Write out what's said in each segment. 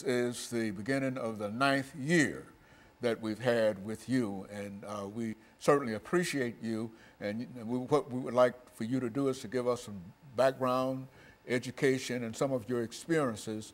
is the beginning of the 9th year that we've had with you, and we certainly appreciate you. And what we would like for you to do is to give us some background, education, and some of your experiences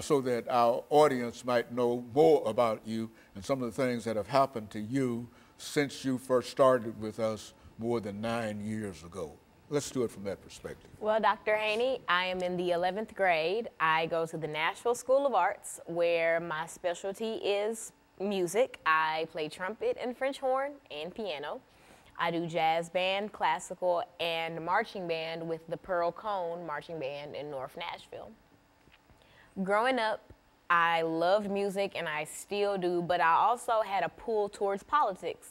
so that our audience might know more about you and some of the things that have happened to you since you first started with us more than 9 years ago. Let's do it from that perspective. Well, Dr. Haney, I am in the 11th grade. I go to the Nashville School of Arts, where my specialty is music. I play trumpet and French horn and piano. I do jazz band, classical, and marching band with the Pearl Cone Marching Band in North Nashville. Growing up, I loved music, and I still do, but I also had a pull towards politics.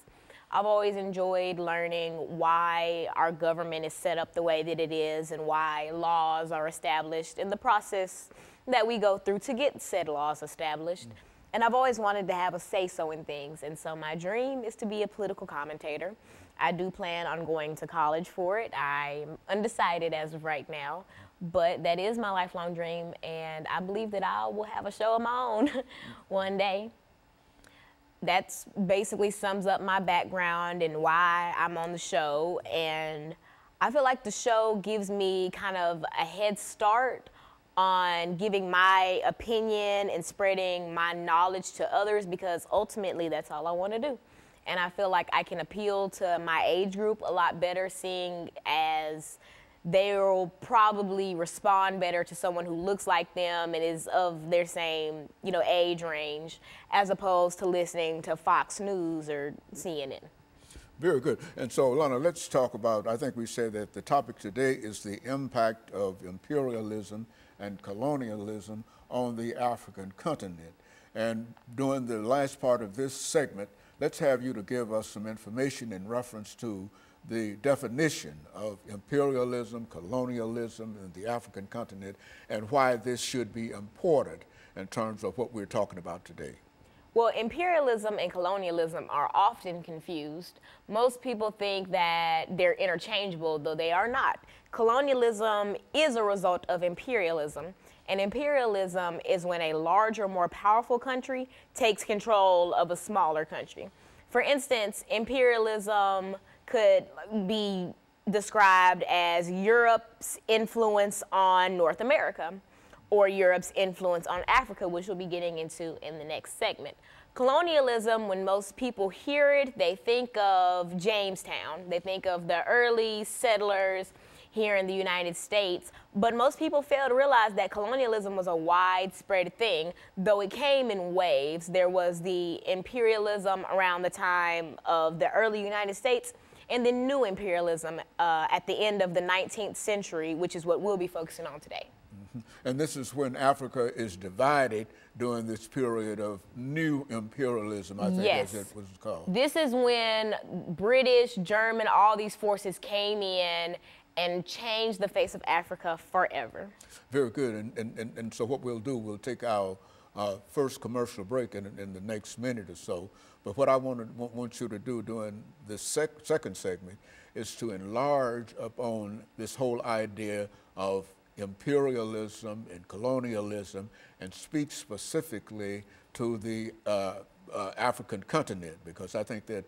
I've always enjoyed learning why our government is set up the way that it is and why laws are established and the process that we go through to get said laws established. And I've always wanted to have a say-so in things, and so my dream is to be a political commentator. I do plan on going to college for it. I'm undecided as of right now, but that is my lifelong dream, and I believe that I will have a show of my own one day. That's basically sums up my background and why I'm on the show, and I feel like the show gives me kind of a head start on giving my opinion and spreading my knowledge to others, because ultimately that's all I want to do. And I feel like I can appeal to my age group a lot better, seeing as they'll probably respond better to someone who looks like them and is of their same, age range, as opposed to listening to Fox News or CNN. Very good. And so, Alana, let's talk about, I think we said that the topic today is the impact of imperialism and colonialism on the African continent. And during the last part of this segment, let's have you to give us some information in reference to the definition of imperialism, colonialism in the African continent, and why this should be important in terms of what we're talking about today. Well, imperialism and colonialism are often confused. Most people think that they're interchangeable, though they are not. Colonialism is a result of imperialism, and imperialism is when a larger, more powerful country takes control of a smaller country. For instance, imperialism could be described as Europe's influence on North America, or Europe's influence on Africa, which we'll be getting into in the next segment. Colonialism, when most people hear it, they think of Jamestown. They think of the early settlers here in the United States, but most people fail to realize that colonialism was a widespread thing, though it came in waves. There was the imperialism around the time of the early United States, and then new imperialism at the end of the 19th century, which is what we'll be focusing on today. And this is when Africa is divided during this period of new imperialism, I think Yes. as it was called. This is when British, German, all these forces came in and changed the face of Africa forever. Very good. And so what we'll do, we'll take our first commercial break in the next minute or so. But what I want you to do during this second segment is to enlarge upon this whole idea of imperialism and colonialism, and speak specifically to the African continent, because I think that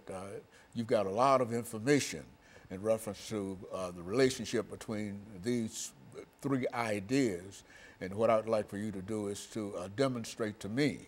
you've got a lot of information in reference to the relationship between these three ideas. And what I'd like for you to do is to demonstrate to me,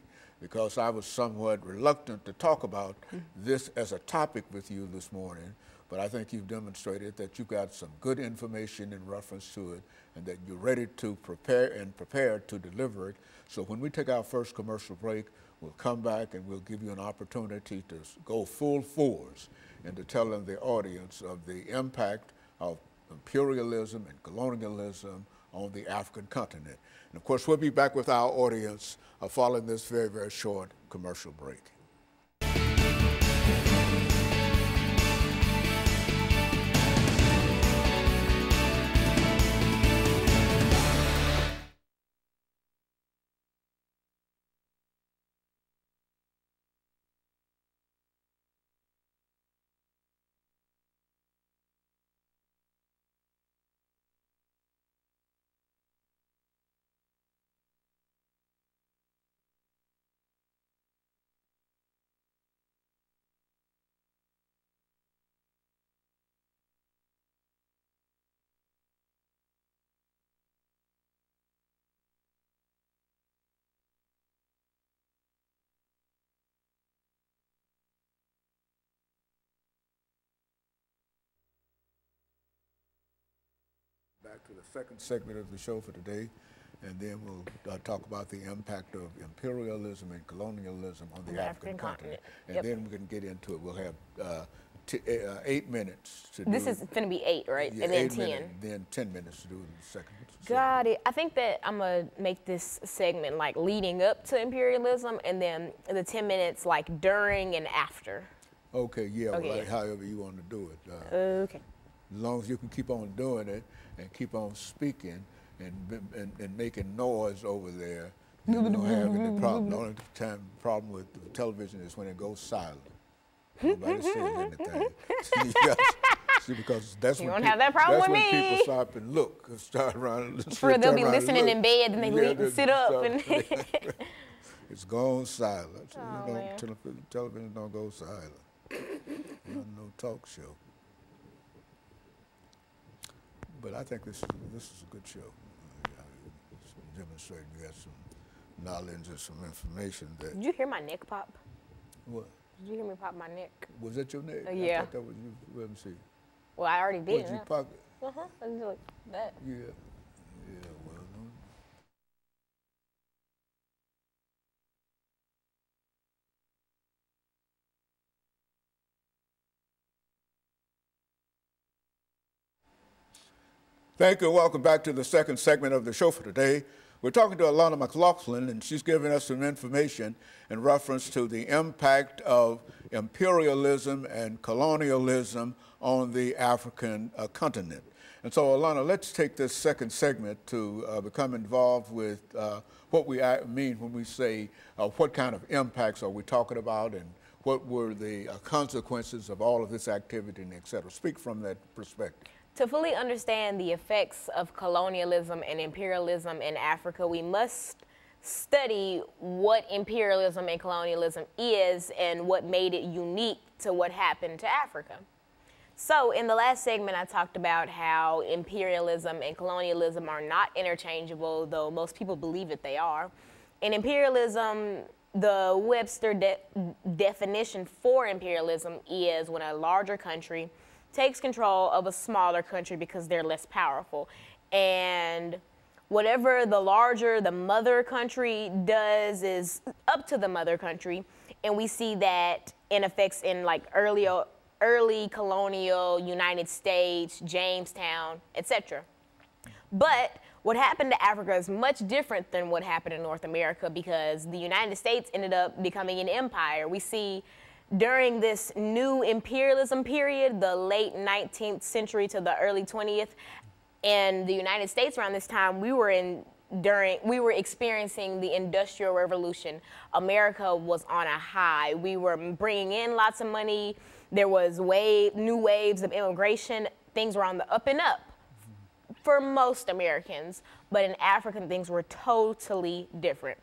because I was somewhat reluctant to talk about this as a topic with you this morning, but I think you've demonstrated that you've got some good information in reference to it, and that you're ready to prepare to deliver it. So when we take our first commercial break, we'll come back and we'll give you an opportunity to go full force into telling the audience of the impact of imperialism and colonialism on the African continent. And of course, we'll be back with our audience following this very, very short commercial break. back to the second segment of the show for today, and then we'll talk about the impact of imperialism and colonialism on the African continent. And Yep. then we can get into it. We'll have 8 minutes to do. This is going to be 8, right? Yeah, and then 8 10. minutes, then 10 minutes to do in the second. Got it. I think that I'm going to make this segment like leading up to imperialism, and then the 10 minutes like during and after. Okay, yeah, Okay. well, like, however you want to do it. Okay. As long as you can keep on doing it and keep on speaking and making noise over there, you don't have any problem. The only problem with the television is when it goes silent. Nobody says anything. See, because that's You when don't have that problem that's with when me. people stop and look, and start around. For they'll be listening in bed, and they leave and sit up. And It's gone silent. So Oh, man. television don't go silent. No talk show. But I think this is a good show. It's demonstrating you got some knowledge and some information that. Did you hear my neck pop? What? Did you hear me pop my neck? Was that your neck? Yeah. I thought that was you. Let me see. Well, I already did. What, you pocket? Uh-huh. I was like that. Yeah. Yeah, well, no. Thank you, and welcome back to the second segment of the show for today. We're talking to Alana McLaughlin, and she's giving us some information in reference to the impact of imperialism and colonialism on the African continent. And so, Alana, let's take this second segment to become involved with what we mean when we say what kind of impacts are we talking about, and what were the consequences of all of this activity, and et cetera. Speak from that perspective. To fully understand the effects of colonialism and imperialism in Africa, we must study what imperialism and colonialism is and what made it unique to what happened to Africa. So in the last segment, I talked about how imperialism and colonialism are not interchangeable, though most people believe that they are. In imperialism, the Webster definition for imperialism is when a larger country takes control of a smaller country because they're less powerful. And whatever the larger, the mother country does is up to the mother country. And we see that in effects in like early colonial United States, Jamestown, etc. But what happened to Africa is much different than what happened in North America, because the United States ended up becoming an empire. We see during this new imperialism period, the late 19th century to the early 20th, in the United States around this time, we were experiencing the Industrial Revolution. America was on a high. We were bringing in lots of money. There was new waves of immigration. Things were on the up and up for most Americans, but in Africa, things were totally different.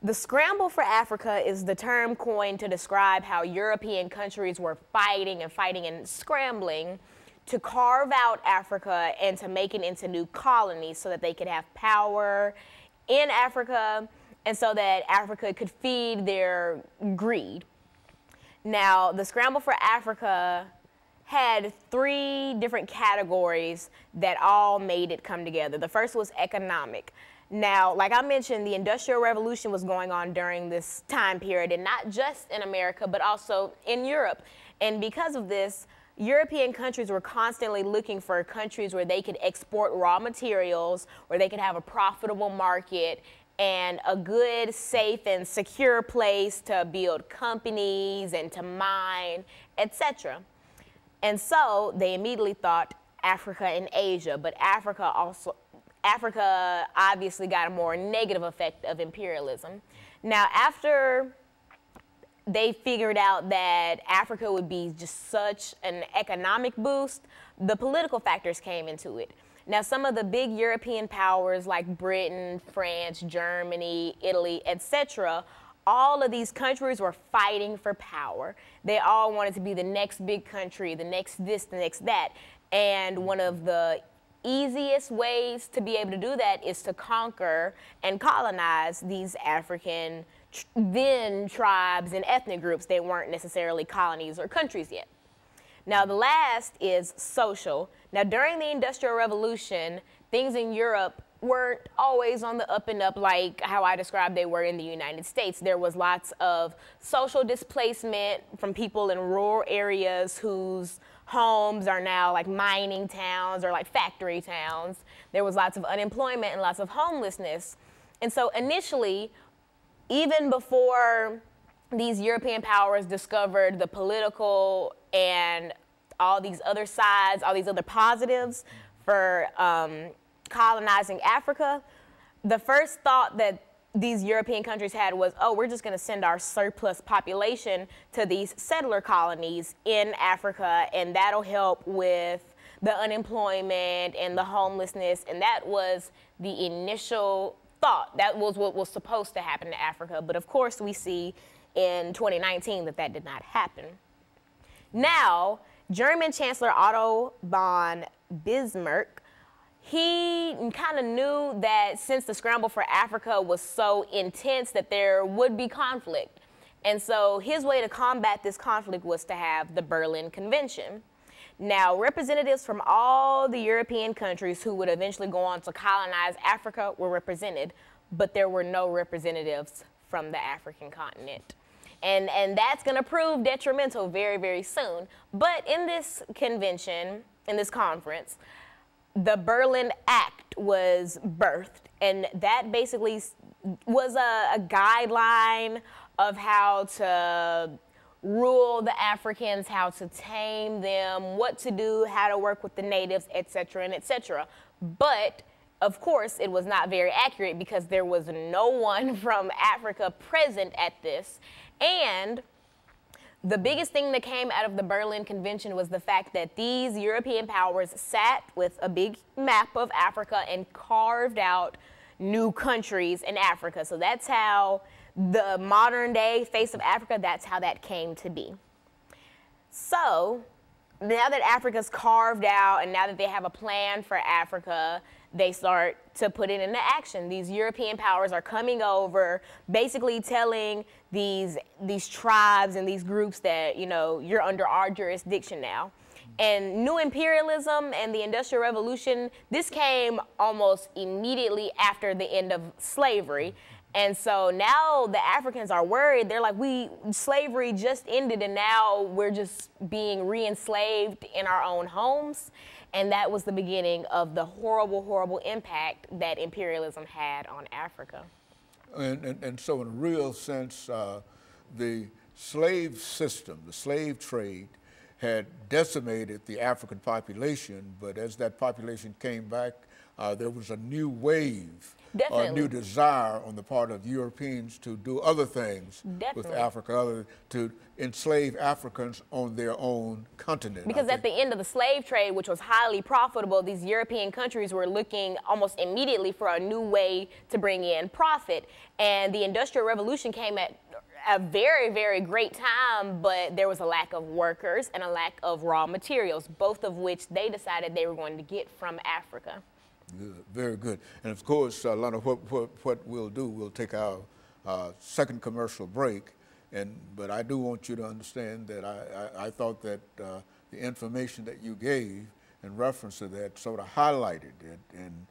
The scramble for Africa is the term coined to describe how European countries were fighting and scrambling to carve out Africa and to make it into new colonies so that they could have power in Africa and so that Africa could feed their greed. Now, the scramble for Africa had 3 different categories that all made it come together. The first was economic. Now, like I mentioned, the Industrial Revolution was going on during this time period, and not just in America, but also in Europe. And because of this, European countries were constantly looking for countries where they could export raw materials, where they could have a profitable market, and a good, safe, and secure place to build companies and to mine, etc. And so they immediately thought Africa and Asia, but Africa obviously got a more negative effect of imperialism. Now, after they figured out that Africa would be just such an economic boost, the political factors came into it. Now, some of the big European powers like Britain, France, Germany, Italy, etc., all of these countries were fighting for power. They all wanted to be the next big country, the next this, the next that. And one of the easiest ways to be able to do that is to conquer and colonize these African then tribes and ethnic groups. They weren't necessarily colonies or countries yet. Now, the last is social. Now, during the Industrial Revolution, things in Europe weren't always on the up and up like how I described they were in the United States. There was lots of social displacement from people in rural areas whose homes are now like mining towns or like factory towns. There was lots of unemployment and lots of homelessness. And so initially, even before these European powers discovered the political and all these other sides, all these other positives for colonizing Africa, the first thought that these European countries had was, oh, we're just going to send our surplus population to these settler colonies in Africa, and that'll help with the unemployment and the homelessness. And that was the initial thought. That was what was supposed to happen to Africa. But of course, we see in 2019 that that did not happen. Now, German Chancellor Otto von Bismarck, he kind of knew that since the scramble for Africa was so intense that there would be conflict. And so his way to combat this conflict was to have the Berlin Convention. Now, representatives from all the European countries who would eventually go on to colonize Africa were represented, but there were no representatives from the African continent. And that's going to prove detrimental very, very soon. But in this convention, in this conference, the Berlin Act was birthed, and that basically was a guideline of how to rule the Africans, how to tame them, what to do, how to work with the natives, et cetera, and et cetera. But of course, it was not very accurate because there was no one from Africa present at this. And the biggest thing that came out of the Berlin Convention was the fact that these European powers sat with a big map of Africa and carved out new countries in Africa. So that's how the modern day face of Africa, that's how that came to be. So now that Africa's carved out and now that they have a plan for Africa, they start to put it into action. These European powers are coming over, basically telling these tribes and these groups that, you know, you're under our jurisdiction now. And new imperialism and the Industrial Revolution, this came almost immediately after the end of slavery. And so now the Africans are worried. They're like, slavery just ended and now we're just being re-enslaved in our own homes. And that was the beginning of the horrible, horrible impact that imperialism had on Africa. And so in a real sense, the slave system, the slave trade, had decimated the African population, but as that population came back, there was a new wave, a new desire on the part of Europeans to do other things with Africa, other to enslave Africans on their own continent. Because at the end of the slave trade, which was highly profitable, these European countries were looking almost immediately for a new way to bring in profit. And the Industrial Revolution came at a very, very great time, but there was a lack of workers and a lack of raw materials, both of which they decided they were going to get from Africa. Good, very good. And of course, Alana, what we'll do, we'll take our second commercial break, but I do want you to understand that I thought that the information that you gave in reference to that sort of highlighted it, and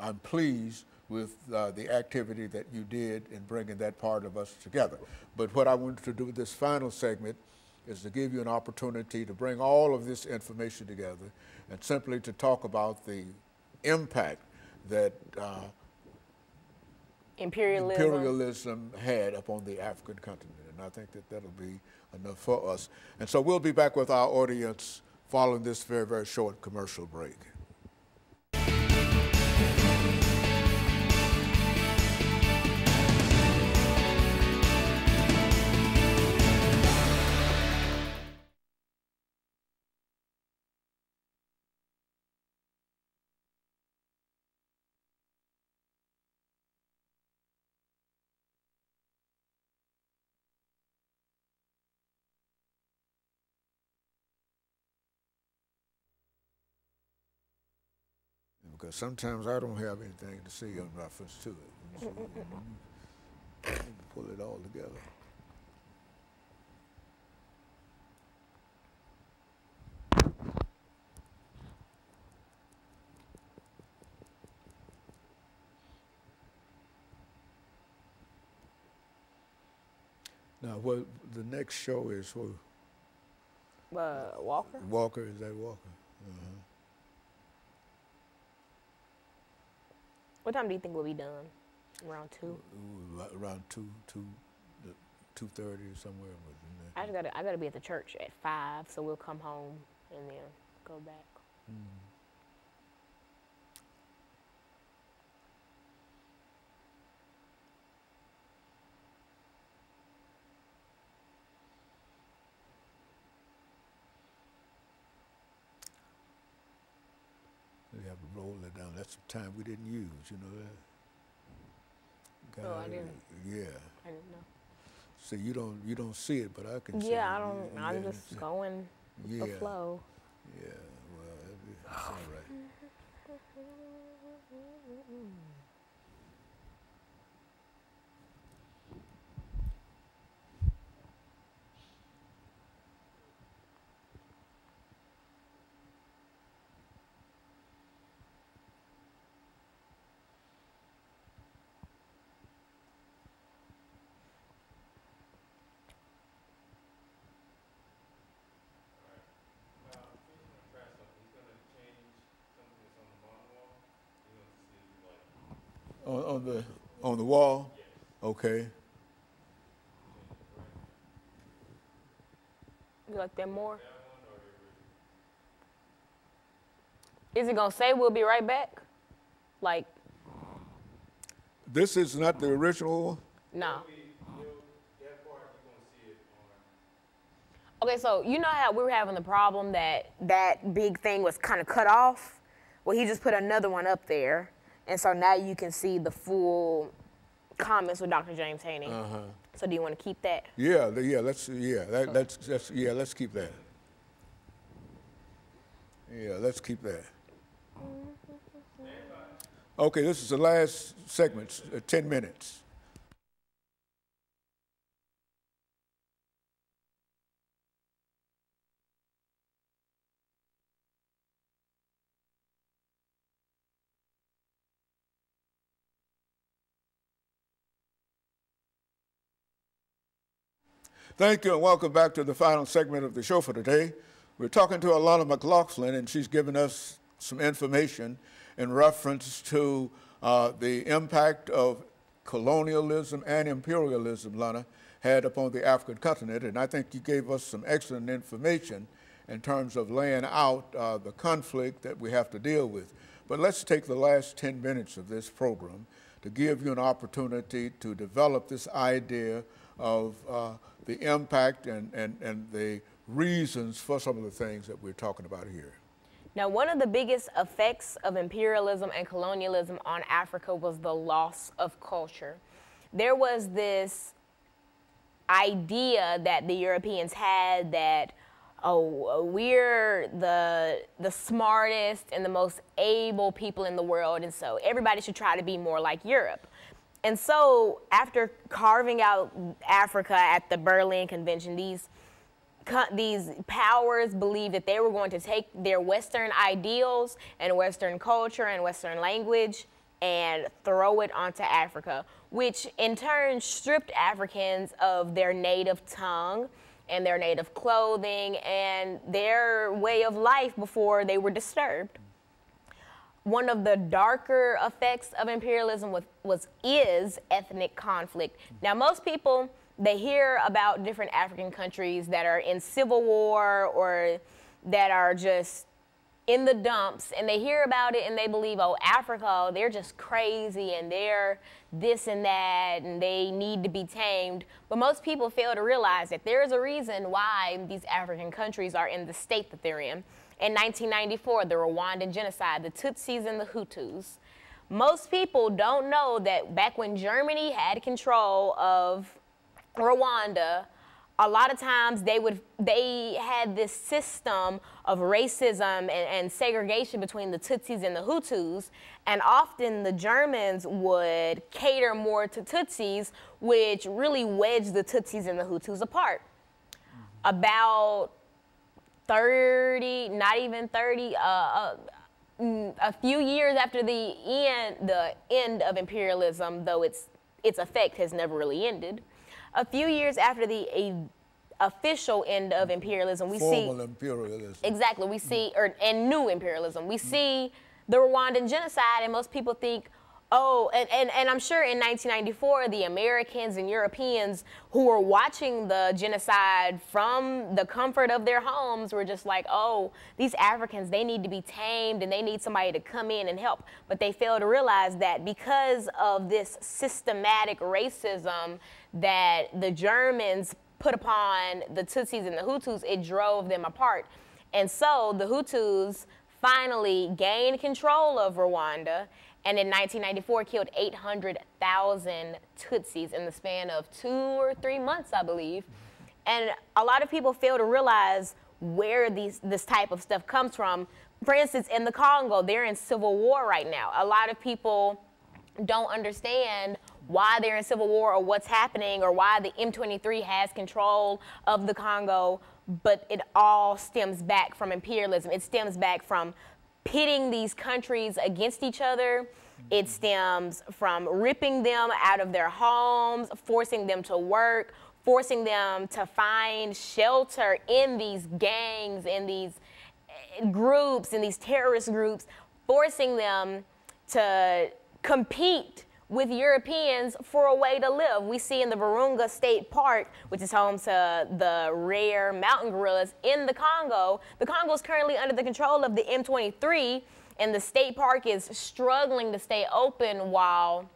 I'm pleased with the activity that you did in bringing that part of us together. But what I wanted to do with this final segment is to give you an opportunity to bring all of this information together and simply to talk about the impact that imperialism had upon the African continent. And I think that that'll be enough for us. And so we'll be back with our audience following this very, very short commercial break. Because sometimes I don't have anything to say in reference to it. So, pull it all together. Now, what the next show is for Walker? Walker, is that Walker? Uh-huh. What time do you think we'll be done? Around 2? Around 2:30 somewhere. I gotta be at the church at 5, so we'll come home and then go back. We have to roll it down. That's some time we didn't use, you know that. Oh, I didn't. Yeah. I didn't know. So you don't see it, but I can see it. Yeah, I don't. I'm just going with the flow. Yeah. Well, that's all right. On the wall? Yes. Okay. You like that more? Is it gonna say we'll be right back? Like, this is not the original? No. Okay, so you know how we were having the problem that that big thing was kind of cut off? Well, he just put another one up there. And so now you can see the full comments with Dr. James Haney. Uh-huh. So do you want to keep that? Yeah, let's keep that. Yeah, let's keep that. Okay, this is the last segment, 10 minutes. Thank you and welcome back to the final segment of the show for today. We're talking to Alana McLaughlin, and she's given us some information in reference to the impact of colonialism and imperialism, Lana, had upon the African continent. And I think you gave us some excellent information in terms of laying out the conflict that we have to deal with. But let's take the last 10 minutes of this program to give you an opportunity to develop this idea of the impact and the reasons for some of the things that we're talking about here. Now, one of the biggest effects of imperialism and colonialism on Africa was the loss of culture. There was this idea that the Europeans had that, oh, we're the smartest and the most able people in the world, and so everybody should try to be more like Europe. And so after carving out Africa at the Berlin Convention, these powers believed that they were going to take their Western ideals and Western culture and Western language and throw it onto Africa, which in turn stripped Africans of their native tongue and their native clothing and their way of life before they were disturbed. One of the darker effects of imperialism is ethnic conflict. Now, most people, they hear about different African countries that are in civil war or that are just in the dumps, and they hear about it and they believe, oh, Africa, they're just crazy and they're this and that and they need to be tamed. But most people fail to realize that there is a reason why these African countries are in the state that they're in. In 1994, the Rwandan genocide, the Tutsis and the Hutus. Most people don't know that back when Germany had control of Rwanda, a lot of times they had this system of racism and segregation between the Tutsis and the Hutus, and often the Germans would cater more to Tutsis, which really wedged the Tutsis and the Hutus apart. About 30, not even 30, a few years after the end of imperialism, though its effect has never really ended, a few years after the official end of imperialism, we see formal imperialism. Exactly, we see, and new imperialism. We see the Rwandan genocide, and most people think, oh, and I'm sure in 1994, the Americans and Europeans who were watching the genocide from the comfort of their homes were just like, oh, these Africans, they need to be tamed and they need somebody to come in and help. But they fail to realize that because of this systematic racism that the Germans put upon the Tutsis and the Hutus, it drove them apart. And so the Hutus finally gained control of Rwanda, and in 1994 killed 800,000 Tutsis in the span of 2 or 3 months, I believe. And a lot of people fail to realize where this type of stuff comes from. For instance, in the Congo, they're in civil war right now. A lot of people don't understand why they're in civil war or what's happening or why the M23 has control of the Congo, but it all stems back from imperialism. It stems back from pitting these countries against each other. It stems from ripping them out of their homes, forcing them to work, forcing them to find shelter in these gangs, in these groups, in these terrorist groups, forcing them to compete with Europeans for a way to live. We see in the Virunga State Park, which is home to the rare mountain gorillas in the Congo. The Congo is currently under the control of the M23, and the state park is struggling to stay open while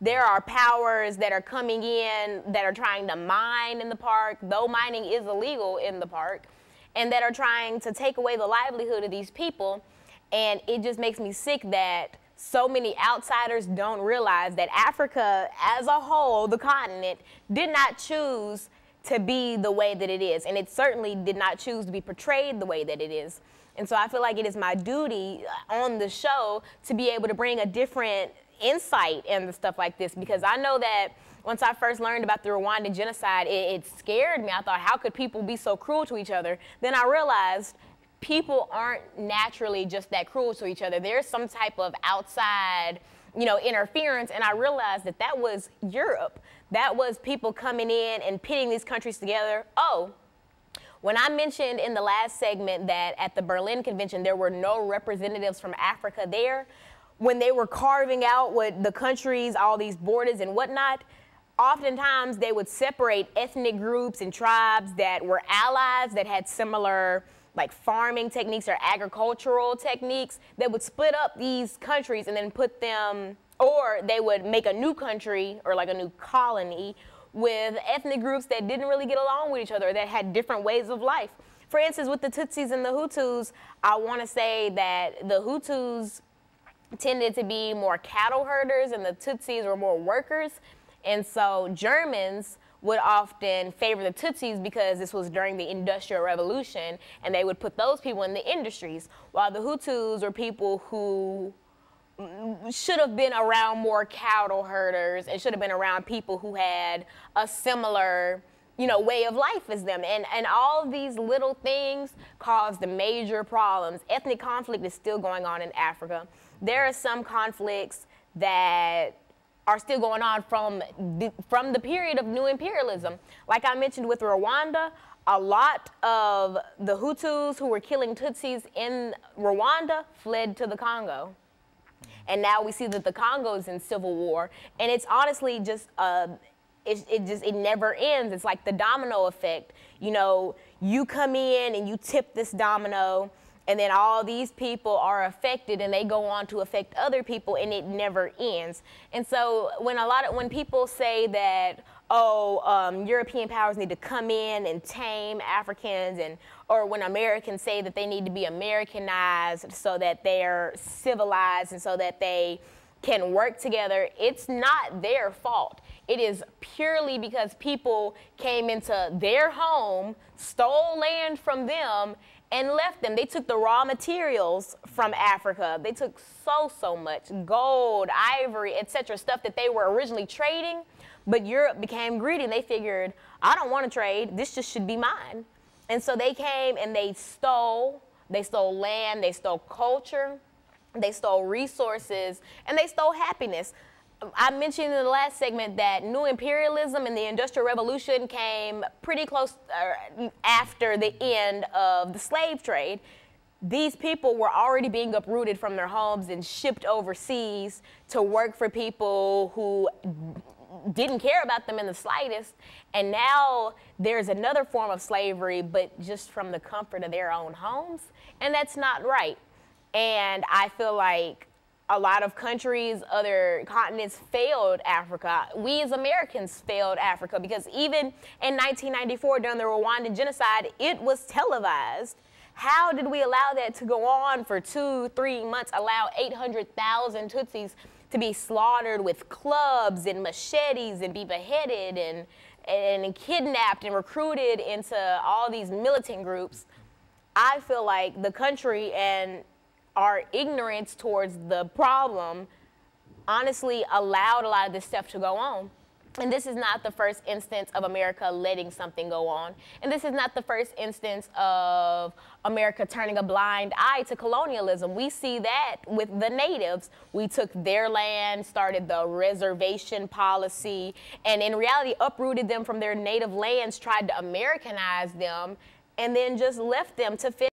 there are powers that are coming in that are trying to mine in the park, though mining is illegal in the park, and that are trying to take away the livelihood of these people. And it just makes me sick that so many outsiders don't realize that Africa as a whole, the continent, did not choose to be the way that it is. And it certainly did not choose to be portrayed the way that it is. And so I feel like it is my duty on the show to be able to bring a different insight into stuff like this, because I know that once I first learned about the Rwandan genocide, it scared me. I thought, how could people be so cruel to each other? Then I realized people aren't naturally just that cruel to each other. There's some type of outside, interference, and I realized that that was Europe. That was people coming in and pitting these countries together. Oh, when I mentioned in the last segment that at the Berlin Convention there were no representatives from Africa there, when they were carving out what the countries, all these borders and whatnot, oftentimes they would separate ethnic groups and tribes that were allies, that had similar like farming techniques or agricultural techniques. They would split up these countries and then put them, or they would make a new country or like a new colony with ethnic groups that didn't really get along with each other, that had different ways of life. For instance, with the Tutsis and the Hutus, I want to say that the Hutus tended to be more cattle herders and the Tutsis were more workers. And so Germans would often favor the Tutsis because this was during the Industrial Revolution, and they would put those people in the industries, while the Hutus were people who should have been around more cattle herders and should have been around people who had a similar way of life as them. And all of these little things caused the major problems. Ethnic conflict is still going on in Africa. There are some conflicts that are still going on from the period of new imperialism. Like I mentioned with Rwanda, a lot of the Hutus who were killing Tutsis in Rwanda fled to the Congo. And now we see that the Congo is in civil war. And it's honestly just, it never ends. It's like the domino effect. You come in and you tip this domino, and then all these people are affected and they go on to affect other people, and it never ends. And so when people say that, European powers need to come in and tame Africans, or when Americans say that they need to be Americanized so that they're civilized and so that they can work together, it's not their fault. It is purely because people came into their home, stole land from them, and left them. They took the raw materials from Africa. They took so much gold, ivory, etc., stuff that they were originally trading, but Europe became greedy and they figured, I don't want to trade, this just should be mine. And so they came and they stole land, they stole culture, they stole resources, and they stole happiness. I mentioned in the last segment that new imperialism and the Industrial Revolution came pretty close after the end of the slave trade. These people were already being uprooted from their homes and shipped overseas to work for people who didn't care about them in the slightest. And now there's another form of slavery, but just from the comfort of their own homes. And that's not right. And I feel like a lot of countries, other continents failed Africa. We as Americans failed Africa because even in 1994 during the Rwandan genocide, it was televised. How did we allow that to go on for 2-3 months, allow 800,000 Tutsis to be slaughtered with clubs and machetes and be beheaded and kidnapped and recruited into all these militant groups? I feel like the country and our ignorance towards the problem honestly allowed a lot of this stuff to go on. And this is not the first instance of America letting something go on. And this is not the first instance of America turning a blind eye to colonialism. We see that with the natives. We took their land, started the reservation policy, and in reality uprooted them from their native lands, tried to Americanize them, and then just left them to finish